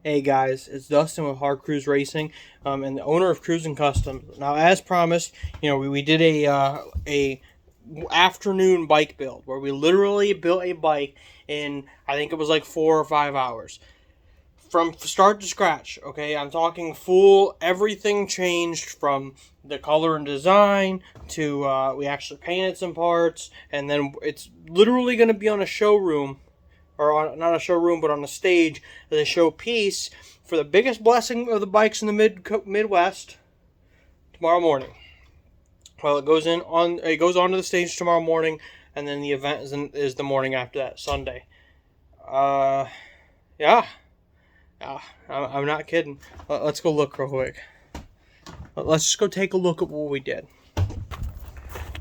Hey guys, it's Dustin with Hard Cruise Racing, and the owner of Cruising Customs. Now, as promised, we did a afternoon bike build where we literally built a bike in, I think it was like 4 or 5 hours from start to scratch. Okay, I'm talking full everything changed from the color and design to we actually painted some parts, and then it's literally going to be on a showroom or on, not a showroom, but on a stage as a showpiece for the biggest blessing of the bikes in the Midwest tomorrow morning. Well, it goes onto the stage tomorrow morning, and then the event is the morning after that, Sunday. Uh, yeah, I'm not kidding. Let's go look real quick. Let's just go take a look at what we did.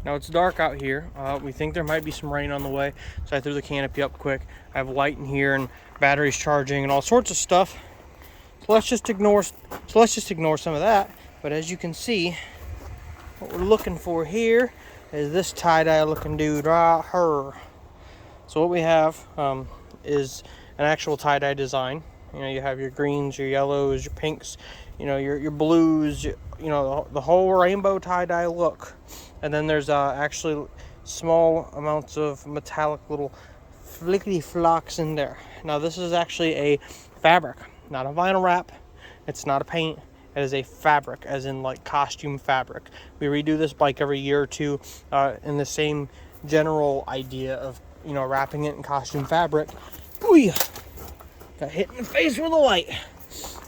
Now it's dark out here. We think there might be some rain on the way, so I threw the canopy up quick. I have light in here and batteries charging and all sorts of stuff. So let's just ignore some of that. But as you can see, what we're looking for here is this tie-dye looking dude right here. So what we have is an actual tie-dye design. You have your greens, your yellows, your pinks, your blues, the whole rainbow tie-dye look. And then there's actually small amounts of metallic little flickety flocks in there. Now this is actually a fabric, not a vinyl wrap. It's not a paint. It is a fabric, as in like costume fabric. We redo this bike every year or two in the same general idea of wrapping it in costume fabric. Ooh, got hit in the face with a light.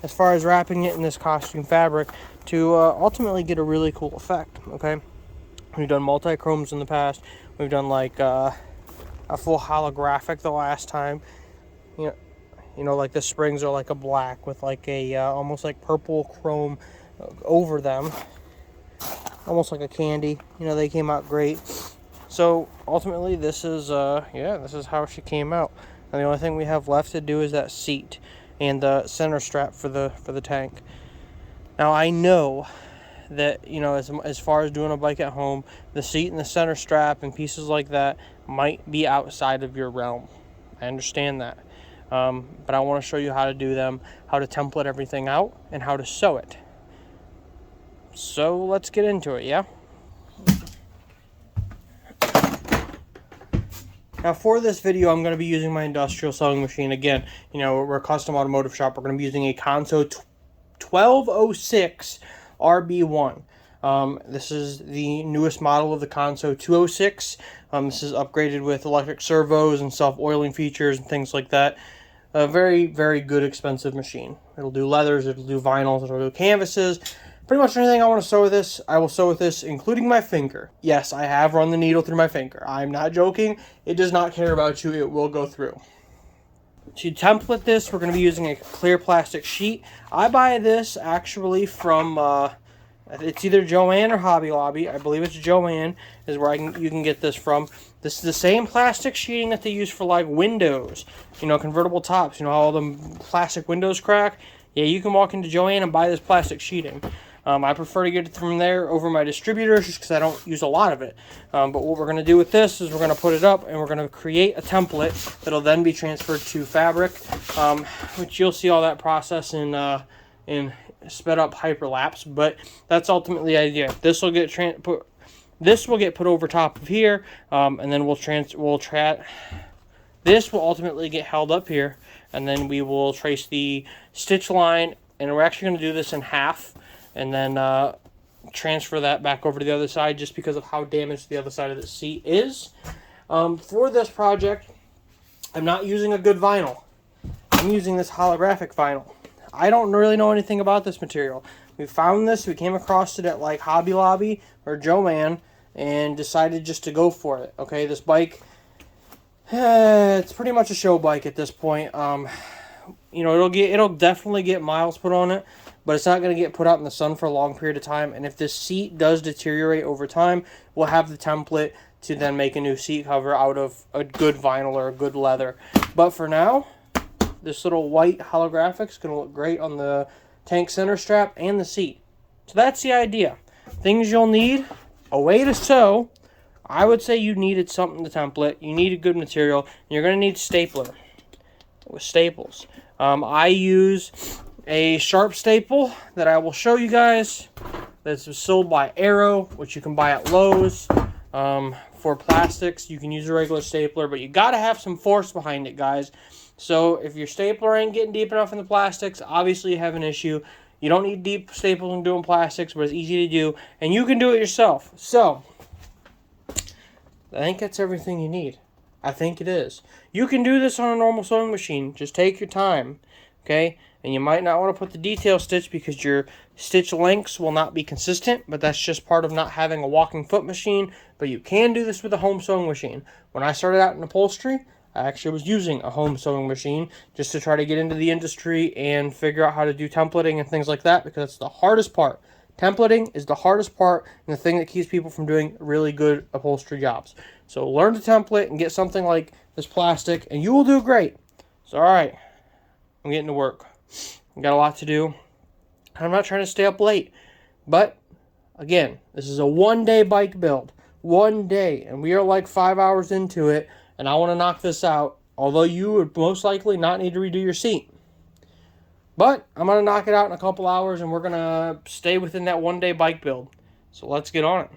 As far as wrapping it in this costume fabric to ultimately get a really cool effect. Okay. We've done multi-chromes in the past. We've done like a full holographic the last time. Like the springs are like a black with like a almost like purple chrome over them. Almost like a candy. They came out great. So ultimately this is this is how she came out. And the only thing we have left to do is that seat and the center strap for the tank. Now I know that as far as doing a bike at home, the seat and the center strap and pieces like that might be outside of your realm. I understand that, but I want to show you how to do them, how to template everything out, and how to sew it. So let's get into it. Now for this video, I'm going to be using my industrial sewing machine. Again, we're a custom automotive shop. We're going to be using a Consew 1206 RB1. This is the newest model of the Consew 206. This is upgraded with electric servos and self-oiling features and things like that. A very, very good, expensive machine. It'll do leathers, it'll do vinyls, it'll do canvases. Pretty much anything I want to sew with this, I will sew with this, including my finger. Yes, I have run the needle through my finger. I'm not joking. It does not care about you. It will go through. To template this, we're going to be using a clear plastic sheet. I buy this actually from, it's either Joann or Hobby Lobby. I believe it's Joann is where you can get this from. This is the same plastic sheeting that they use for like windows, convertible tops. How all the plastic windows crack? Yeah, you can walk into Joann and buy this plastic sheeting. I prefer to get it from there over my distributors just because I don't use a lot of it. But what we're going to do with this is we're going to put it up and we're going to create a template that'll then be transferred to fabric, which you'll see all that process in sped up hyperlapse. But that's ultimately the idea. This will get put over top of here, and then this will ultimately get held up here, and then we will trace the stitch line, and we're actually going to do this in half. And then transfer that back over to the other side just because of how damaged the other side of the seat is. For this project, I'm not using a good vinyl. I'm using this holographic vinyl. I don't really know anything about this material. We found this, we came across it at like Hobby Lobby or Joann and decided just to go for it. Okay, this bike, it's pretty much a show bike at this point. It'll definitely get miles put on it, but it's not going to get put out in the sun for a long period of time. And if this seat does deteriorate over time, we'll have the template to then make a new seat cover out of a good vinyl or a good leather. But for now, this little white holographic is going to look great on the tank center strap and the seat. So that's the idea. Things you'll need: a way to sew. I would say you needed something to template. You need a good material. And you're going to need stapler with staples. I use a sharp staple that I will show you guys. That's sold by Arrow, which you can buy at Lowe's. For plastics, you can use a regular stapler, but you got to have some force behind it, guys. So if your stapler ain't getting deep enough in the plastics, obviously you have an issue. You don't need deep staples when doing plastics, but it's easy to do, and you can do it yourself. So I think that's everything you need. I think it is. You can do this on a normal sewing machine. Just take your time, okay? And you might not want to put the detail stitch because your stitch lengths will not be consistent, but that's just part of not having a walking foot machine. But you can do this with a home sewing machine. When I started out in upholstery, I actually was using a home sewing machine just to try to get into the industry and figure out how to do templating and things like that, because that's the hardest part. Templating is the hardest part and the thing that keeps people from doing really good upholstery jobs. So learn to template and get something like this plastic, and you will do great. So, all right, I'm getting to work. I've got a lot to do. I'm not trying to stay up late. But, again, this is a one-day bike build. One day. And we are like 5 hours into it, and I want to knock this out, although you would most likely not need to redo your seat. But I'm going to knock it out in a couple hours, and we're going to stay within that one-day bike build. So let's get on it.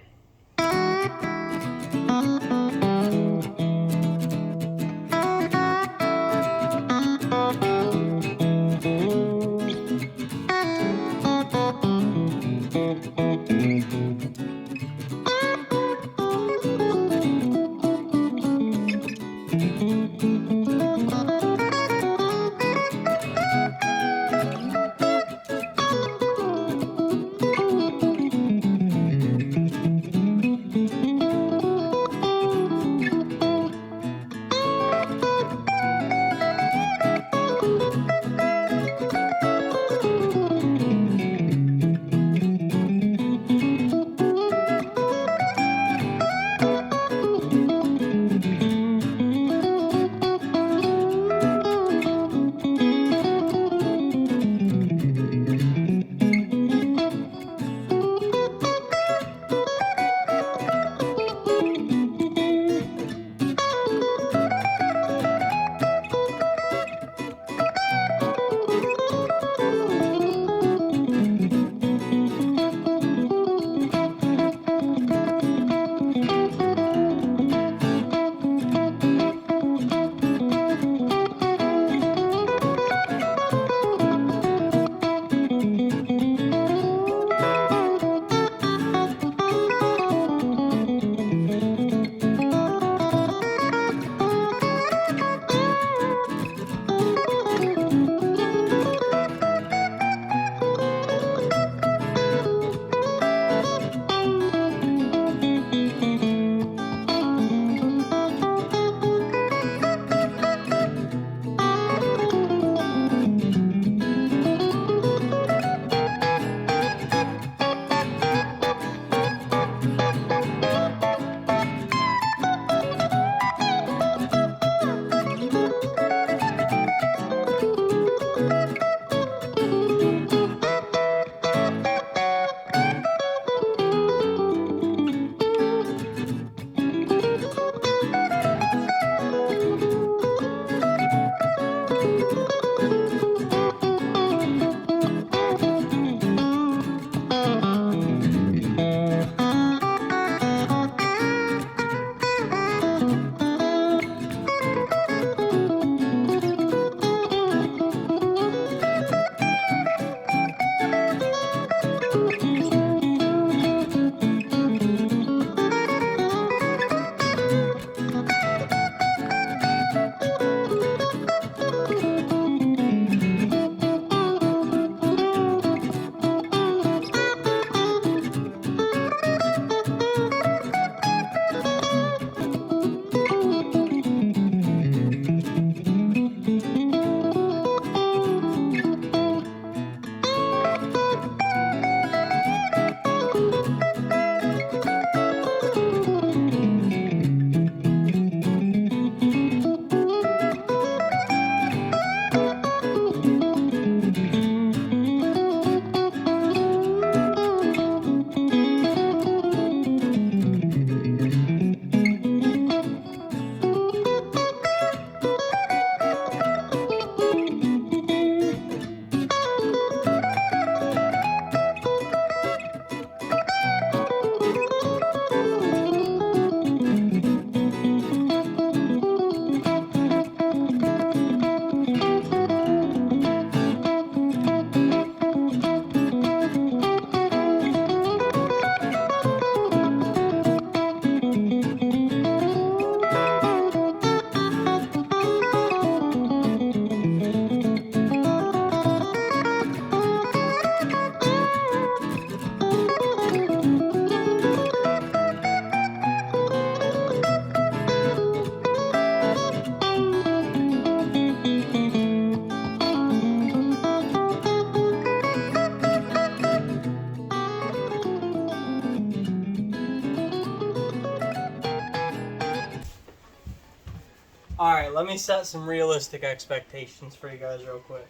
Alright, let me set some realistic expectations for you guys real quick.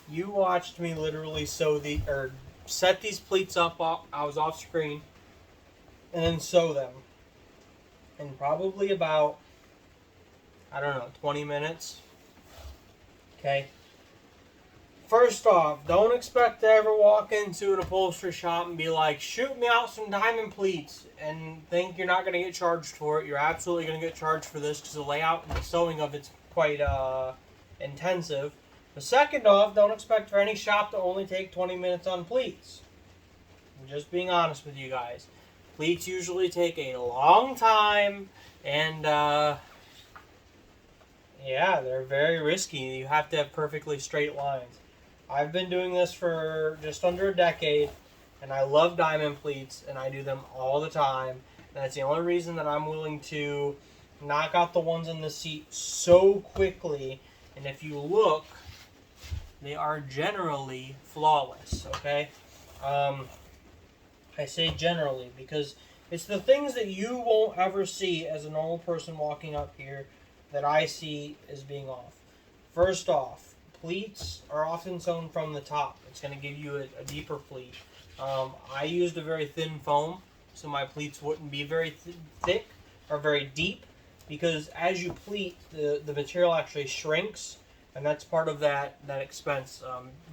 You watched me literally set these pleats up. I was off screen, and then sew them. In probably about, I don't know, 20 minutes. Okay. First off, don't expect to ever walk into an upholstery shop and be like, shoot me out some diamond pleats, and think you're not going to get charged for it. You're absolutely going to get charged for this because the layout and the sewing of it's quite intensive. But second off, don't expect for any shop to only take 20 minutes on pleats. I'm just being honest with you guys. Pleats usually take a long time, and yeah, they're very risky. You have to have perfectly straight lines. I've been doing this for just under a decade, and I love diamond pleats, and I do them all the time. And that's the only reason that I'm willing to knock out the ones in the seat so quickly. And if you look, they are generally flawless, okay? I say generally because it's the things that you won't ever see as a normal person walking up here that I see as being off. First off, pleats are often sewn from the top. It's going to give you a deeper pleat. I used a very thin foam, so my pleats wouldn't be very thick or very deep, because as you pleat, the material actually shrinks, and that's part of that expense.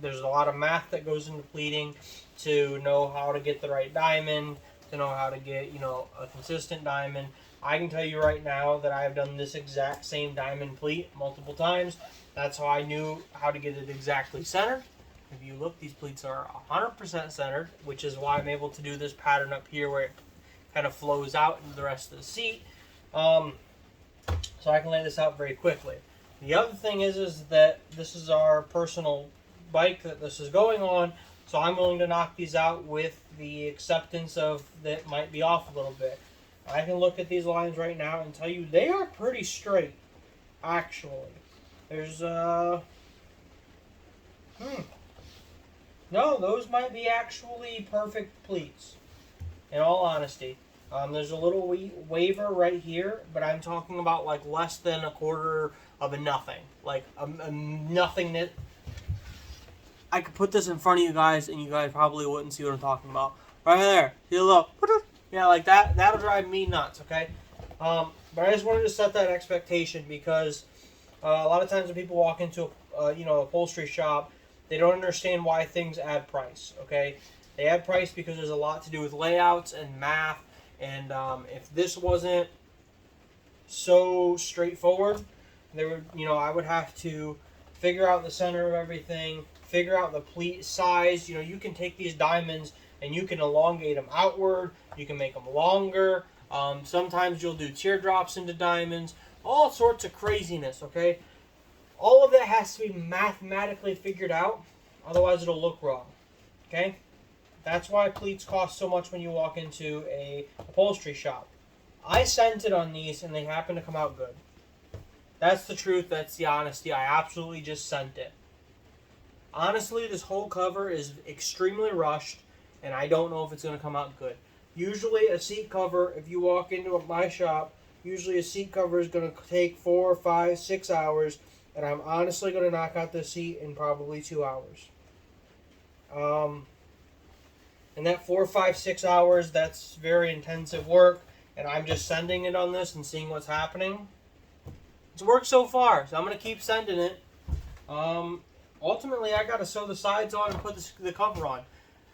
There's a lot of math that goes into pleating to know how to get the right diamond, to know how to get, a consistent diamond. I can tell you right now that I have done this exact same diamond pleat multiple times. That's how I knew how to get it exactly centered. If you look, these pleats are 100% centered, which is why I'm able to do this pattern up here where it kind of flows out into the rest of the seat. So I can lay this out very quickly. The other thing is that this is our personal bike that this is going on, so I'm willing to knock these out with the acceptance of that might be off a little bit. I can look at these lines right now and tell you they are pretty straight, actually. There's, no, those might be actually perfect pleats, in all honesty. There's a little waver right here, but I'm talking about like less than a quarter of a nothing. Like a nothing that I could put this in front of you guys and you guys probably wouldn't see what I'm talking about. Right there. See a little, yeah, like that. That'll drive me nuts, okay? But I just wanted to set that expectation because a lot of times when people walk into a upholstery shop, they don't understand why things add price, okay? They add price because there's a lot to do with layouts and math, and if this wasn't so straightforward, there would, I would have to figure out the center of everything, figure out the pleat size. You can take these diamonds and you can elongate them outward, you can make them longer. Sometimes you'll do teardrops into diamonds, all sorts of craziness, okay? All of that has to be mathematically figured out, otherwise it'll look wrong, okay? That's why pleats cost so much when you walk into a upholstery shop. I scented on these and they happen to come out good. That's the truth, that's the honesty. I absolutely just sent it. Honestly, this whole cover is extremely rushed and I don't know if it's going to come out good. Usually a seat cover, if you walk into my shop, usually a seat cover is going to take 4, 5, 6 hours, and I'm honestly going to knock out this seat in probably 2 hours. And that 4, 5, 6 hours, that's very intensive work, and I'm just sending it on this and seeing what's happening. It's worked so far, so I'm going to keep sending it. Ultimately, I got to sew the sides on and put the cover on.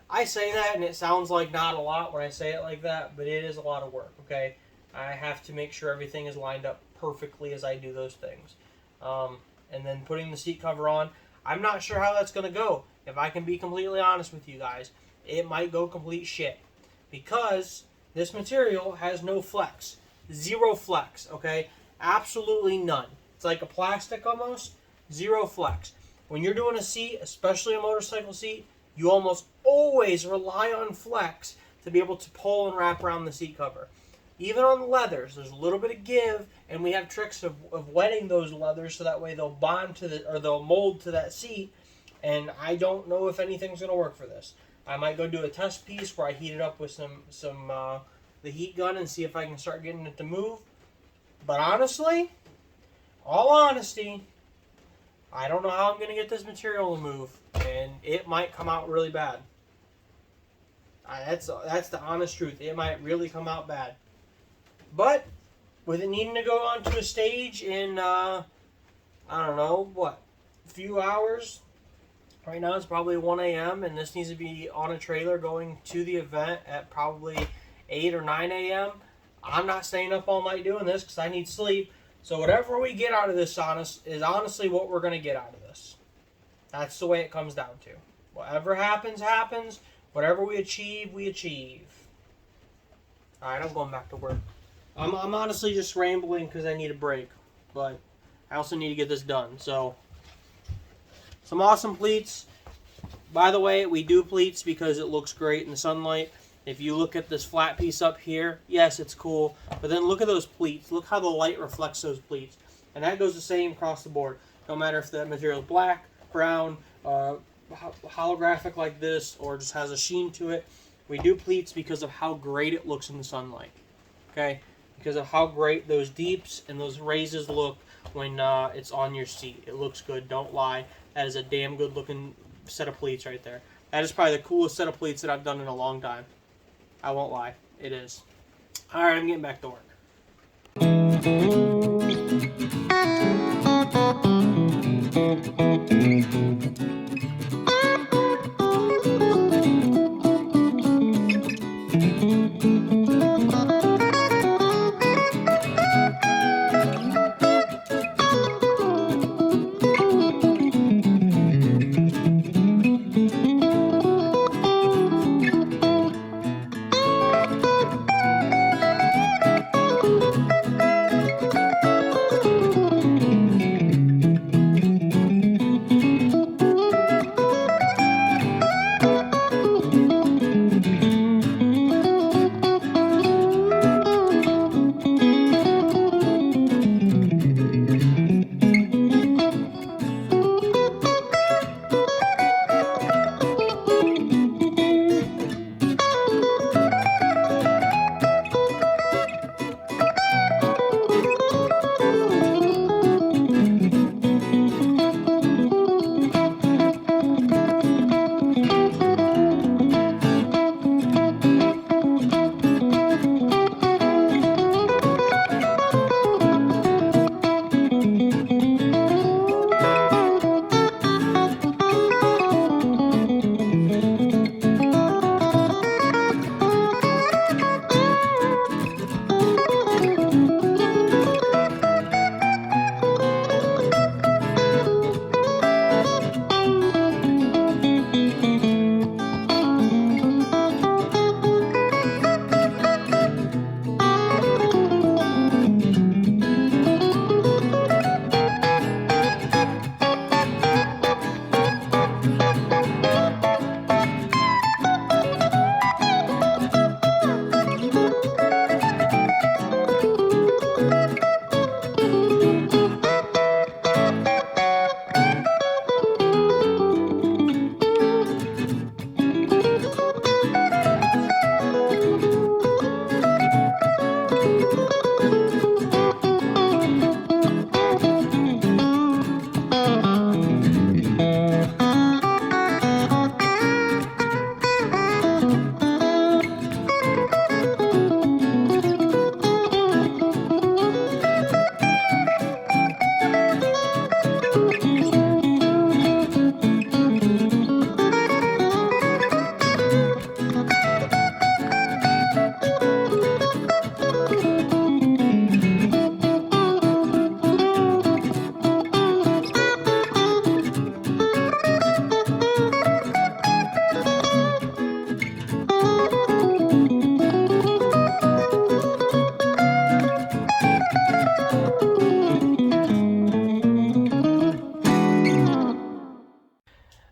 I say that, and it sounds like not a lot when I say it like that, but it is a lot of work, okay? I have to make sure everything is lined up perfectly as I do those things. And then putting the seat cover on, I'm not sure how that's going to go. If I can be completely honest with you guys, it might go complete shit. Because this material has no flex. Zero flex, okay? Absolutely none. It's like a plastic almost. Zero flex. When you're doing a seat, especially a motorcycle seat, you almost always rely on flex to be able to pull and wrap around the seat cover. Even on the leathers, there's a little bit of give, and we have tricks of wetting those leathers so that way they'll bond to they'll mold to that seat. And I don't know if anything's going to work for this. I might go do a test piece where I heat it up with the heat gun and see if I can start getting it to move. But honestly, all honesty, I don't know how I'm going to get this material to move, and it might come out really bad. That's the honest truth. It might really come out bad. But with it needing to go onto a stage in, I don't know, what, a few hours? Right now it's probably 1 a.m. and this needs to be on a trailer going to the event at probably 8 or 9 a.m. I'm not staying up all night doing this because I need sleep. So whatever we get out of this is honestly what we're going to get out of this. That's the way it comes down to. Whatever happens, happens. Whatever we achieve, we achieve. Alright, I'm going back to work. I'm honestly just rambling because I need a break. But I also need to get this done. So, some awesome pleats. By the way, we do pleats because it looks great in the sunlight. If you look at this flat piece up here, yes, it's cool. But then look at those pleats. Look how the light reflects those pleats. And that goes the same across the board. No matter if that material is black, brown, holographic like this, or just has a sheen to it. We do pleats because of how great it looks in the sunlight. Okay? Because of how great those deeps and those raises look when it's on your seat. It looks good. Don't lie. That is a damn good looking set of pleats right there. That is probably the coolest set of pleats that I've done in a long time. I won't lie. It is. Alright, I'm getting back to work.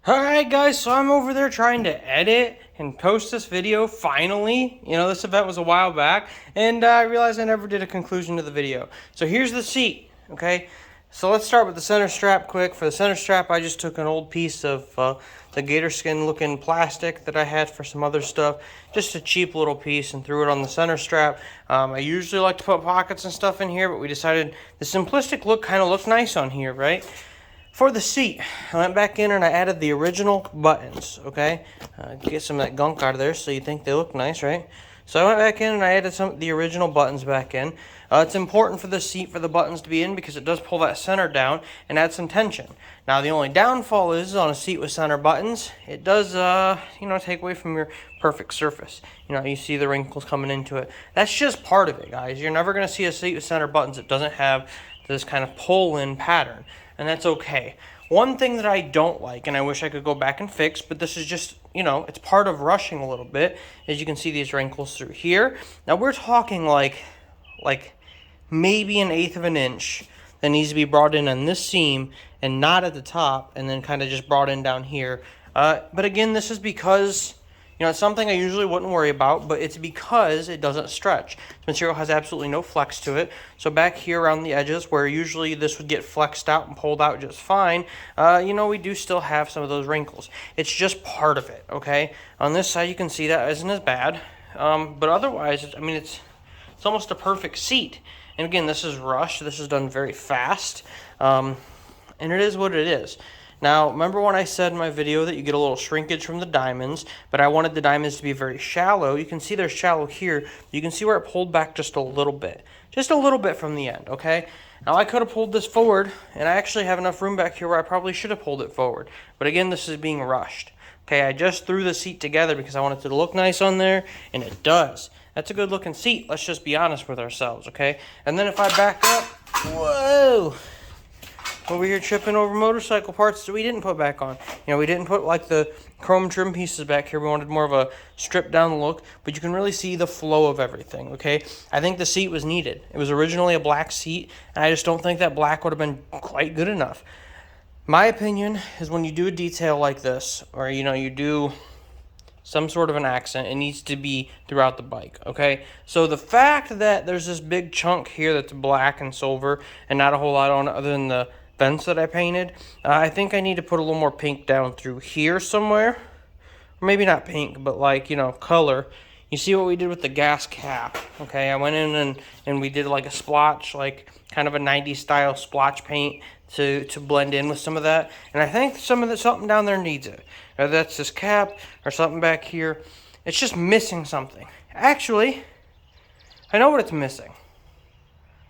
Alright guys, so I'm over there trying to edit and post this video finally. You know, this event was a while back, and I realized I never did a conclusion to the video. So here's the seat, okay? So let's start with the center strap quick. For the center strap, I just took an old piece of the gator skin looking plastic that I had for some other stuff. Just a cheap little piece, and threw it on the center strap. I usually like to put pockets and stuff in here, but we decided the simplistic look kind of looked nice on here, right? For the seat, I went back in and I added the original buttons, okay? Get some of that gunk out of there so you think they look nice, right? So I went back in and I added the original buttons back in. It's important for the seat for the buttons to be in because it does pull that center down and add some tension. Now the only downfall is on a seat with center buttons, it does, take away from your perfect surface. You see the wrinkles coming into it. That's just part of it, guys. You're never going to see a seat with center buttons that doesn't have this kind of pull-in pattern, and that's okay. One thing that I don't like, and I wish I could go back and fix, but this is just, it's part of rushing a little bit, is you can see these wrinkles through here. Now we're talking like maybe 1/8 of an inch that needs to be brought in on this seam and not at the top, and then kind of just brought in down here. But again, this is because, it's something I usually wouldn't worry about, but it's because it doesn't stretch. This material has absolutely no flex to it. So back here around the edges, where usually this would get flexed out and pulled out just fine, we do still have some of those wrinkles. It's just part of it, okay? On this side, you can see that isn't as bad. But otherwise, it's almost a perfect seat. And again, this is rushed. This is done very fast. And it is what it is. Now, remember when I said in my video that you get a little shrinkage from the diamonds, but I wanted the diamonds to be very shallow? You can see they're shallow here. You can see where it pulled back just a little bit. Just a little bit from the end, okay? Now, I could have pulled this forward, and I actually have enough room back here where I probably should have pulled it forward. But again, this is being rushed. Okay, I just threw the seat together because I wanted it to look nice on there, and it does. That's a good looking seat. Let's just be honest with ourselves, okay? And then if I back up, whoa! Over here tripping over motorcycle parts that we didn't put back on. We didn't put like the chrome trim pieces back here. We wanted more of a stripped down look, but you can really see the flow of everything, okay? I think the seat was needed. It was originally a black seat, and I just don't think that black would have been quite good enough. My opinion is when you do a detail like this, or you do some sort of an accent, it needs to be throughout the bike, okay? So the fact that there's this big chunk here that's black and silver and not a whole lot on it other than the vents that I painted, I think I need to put a little more pink down through here somewhere. Or maybe not pink, but color. You see what we did with the gas cap, okay? I went in and we did like a splotch, like kind of a 90s style splotch paint to blend in with some of that. And I think something down there needs it. Whether that's this cap or something back here. It's just missing something. Actually, I know what it's missing.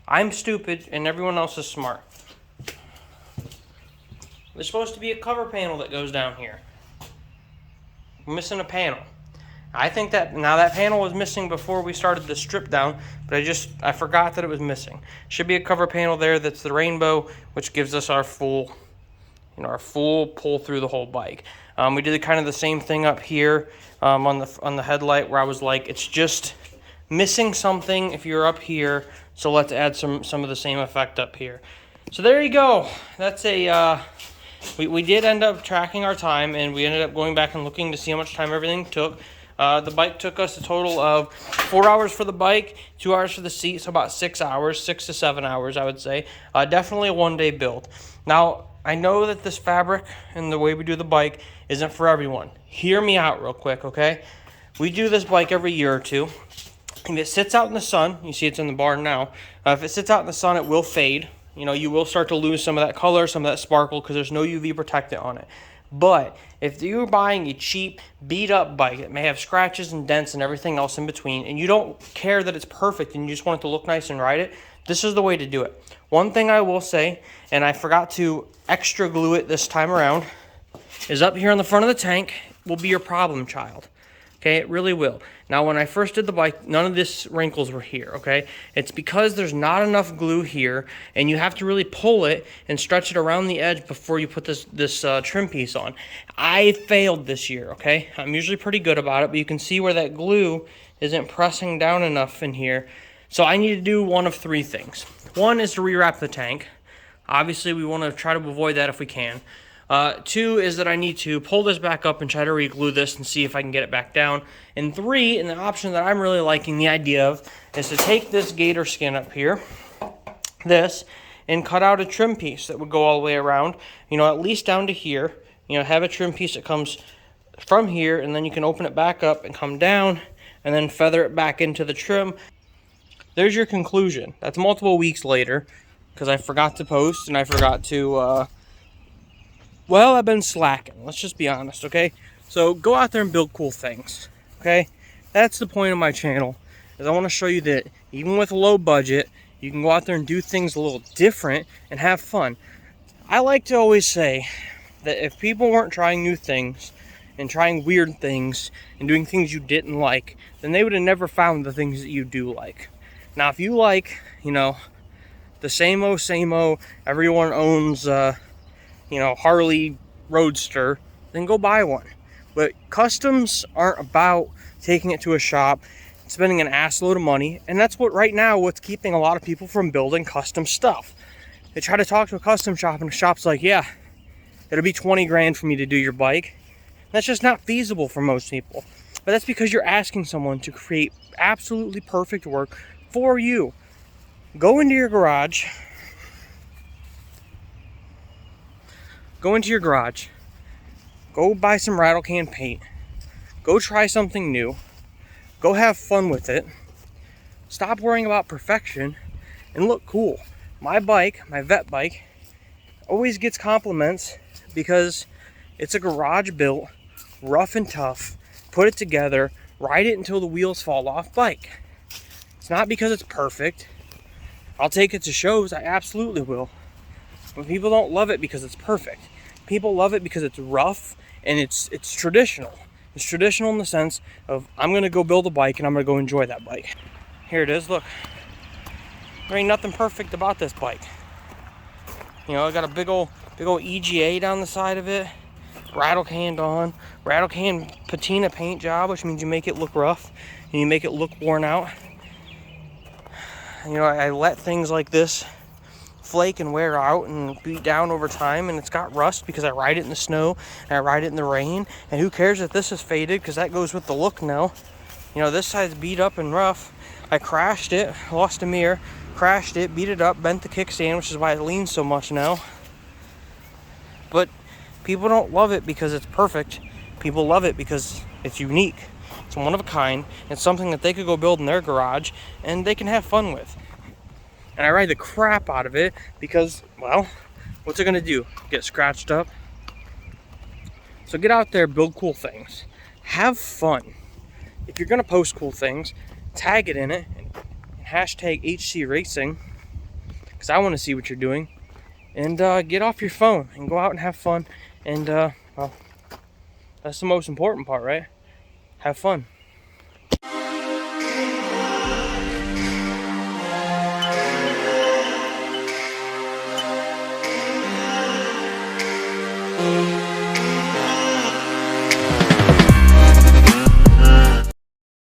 I'm stupid and everyone else is smart. There's supposed to be a cover panel that goes down here. We're missing a panel. I think that panel was missing before we started the strip down, but I forgot that it was missing. Should be a cover panel there that's the rainbow, which gives us our full pull through the whole bike. We did kind of the same thing up here on the headlight, where I was like, it's just missing something if you're up here, so let's add some of the same effect up here. So there you go. That's we did end up tracking our time, and we ended up going back and looking to see how much time everything took. The bike took us a total of 4 hours for the bike, 2 hours for the seat, so about 6 hours, 6 to 7 hours, I would say. Definitely a one-day build. Now, I know that this fabric and the way we do the bike isn't for everyone. Hear me out real quick, okay? We do this bike every year or two. If it sits out in the sun, you see it's in the barn now. If it sits out in the sun, it will fade. You will start to lose some of that color, some of that sparkle, because there's no UV protectant on it. But if you're buying a cheap, beat-up bike that may have scratches and dents and everything else in between, and you don't care that it's perfect and you just want it to look nice and ride it, this is the way to do it. One thing I will say, and I forgot to extra glue it this time around, is up here on the front of the tank will be your problem child. Okay, it really will. Now, when I first did the bike, none of these wrinkles were here, okay? It's because there's not enough glue here, and you have to really pull it and stretch it around the edge before you put this trim piece on. I failed this year, okay? I'm usually pretty good about it, but you can see where that glue isn't pressing down enough in here. So I need to do one of three things. One is to rewrap the tank. Obviously, we want to try to avoid that if we can. Two is that I need to pull this back up and try to re-glue this and see if I can get it back down. And three, and the option that I'm really liking the idea of, is to take this gator skin up here, and cut out a trim piece that would go all the way around, you know, at least down to here. You know, have a trim piece that comes from here, and then you can open it back up and come down and then feather it back into the trim. There's your conclusion. That's multiple weeks later, because I forgot to post and I forgot to, well, I've been slacking. Let's just be honest, okay? So go out there and build cool things, okay? That's the point of my channel, is I want to show you that even with a low budget, you can go out there and do things a little different and have fun. I like to always say that if people weren't trying new things and trying weird things and doing things you didn't like, then they would have never found the things that you do like. Now, if you like, you know, the same old, everyone owns, you know, Harley Roadster, then go buy one. But customs aren't about taking it to a shop, spending an ass load of money, and that's what right now what's keeping a lot of people from building custom stuff. They try to talk to a custom shop, and the shop's like, yeah, it'll be 20 grand for me to do your bike. That's just not feasible for most people. But that's because you're asking someone to create absolutely perfect work for you. Go into your garage. Go into your garage. Go buy some rattle can paint. Go try something new. Go have fun with it. Stop worrying about perfection and look cool. My bike, my vet bike, always gets compliments because it's a garage built, rough and tough, put it together, ride it until the wheels fall off bike. It's not because it's perfect. I'll take it to shows, I absolutely will. But people don't love it because it's perfect. People love it because it's rough and it's traditional. It's traditional in the sense of, I'm gonna go build a bike and I'm gonna go enjoy that bike. Here it is, look. There ain't nothing perfect about this bike. You know, I got a big old EGA down the side of it. Rattle can on. Rattle can patina paint job, which means you make it look rough and you make it look worn out. You know, I let things like this flake and wear out and beat down over time, and it's got rust because I ride it in the snow and I ride it in the rain, and who cares if this is faded because that goes with the look now. You know, this side's beat up and rough. I crashed it, lost a mirror, crashed it, beat it up, bent the kickstand, which is why it leans so much now. But people don't love it because it's perfect. People love it because it's unique. It's one of a kind. It's something that they could go build in their garage and they can have fun with. And I ride the crap out of it because, well, what's it gonna do? Get scratched up? So get out there, build cool things. Have fun. If you're gonna post cool things, tag it in it and hashtag HC Racing, because I want to see what you're doing. And get off your phone and go out and have fun. And well, that's the most important part, right? Have fun.